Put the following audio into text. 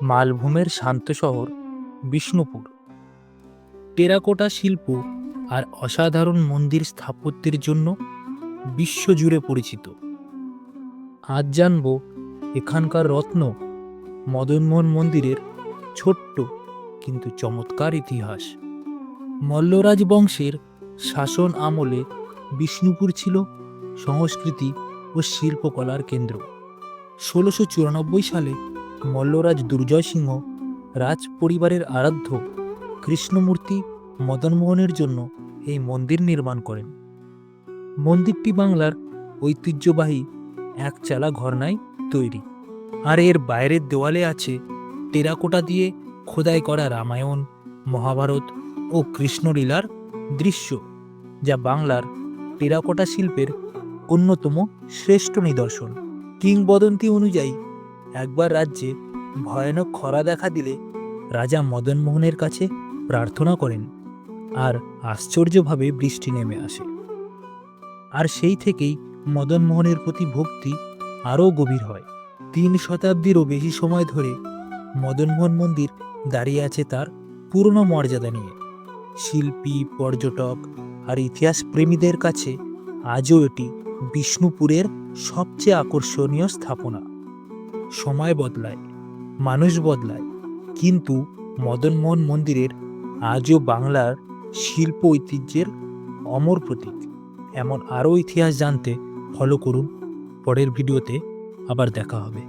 মালভূমের শান্ত শহর বিষ্ণুপুর। টেরাকোটা শিল্প আর অসাধারণ মন্দির স্থাপত্যের জন্য বিশ্বজুড়ে পরিচিত। আজ জানব এখানকার রত্ন মদনমোহন মন্দিরের ছোট্ট কিন্তু চমৎকার ইতিহাস। মল্লরাজ বংশের শাসন আমলে বিষ্ণুপুর ছিল সংস্কৃতি ও শিল্পকলার কেন্দ্র। ১৬৯৪ সালে মল্লরাজ দুর্জয় সিংহ রাজ পরিবারের আরাধ্য কৃষ্ণমূর্তি মদনমোহনের জন্য এই মন্দির নির্মাণ করেন। মন্দিরটি বাংলার ঐতিহ্যবাহী একচালা ঘরনায় তৈরি, আর এর বাইরের দেওয়ালে আছে টেরাকোটা দিয়ে খোদাই করা রামায়ণ, মহাভারত ও কৃষ্ণলীলার দৃশ্য, যা বাংলার টেরাকোটা শিল্পের অন্যতম শ্রেষ্ঠ নিদর্শন। কিংবদন্তি অনুযায়ী একবার রাজ্যে ভয়ানক খরা দেখা দিলে রাজা মদনমোহনের কাছে প্রার্থনা করেন, আর আশ্চর্যভাবে বৃষ্টি নেমে আসে। আর সেই থেকেই মদনমোহনের প্রতি ভক্তি আরও গভীর হয়। ৩ শতাব্দীরও বেশি সময় ধরে মদনমোহন মন্দির দাঁড়িয়ে আছে তার পুরনো মর্যাদা নিয়ে। শিল্পী, পর্যটক আর ইতিহাস প্রেমীদের কাছে আজও এটি বিষ্ণুপুরের সবচেয়ে আকর্ষণীয় স্থাপনা। সময় বদলায়, মানুষ বদলায়, কিন্তু মদনমোহন মন্দিরের আজও বাংলার শিল্প ঐতিহ্যের অমর প্রতীক। এমন আরও ইতিহাস জানতে ফলো করুন। পরের ভিডিওতে আবার দেখা হবে।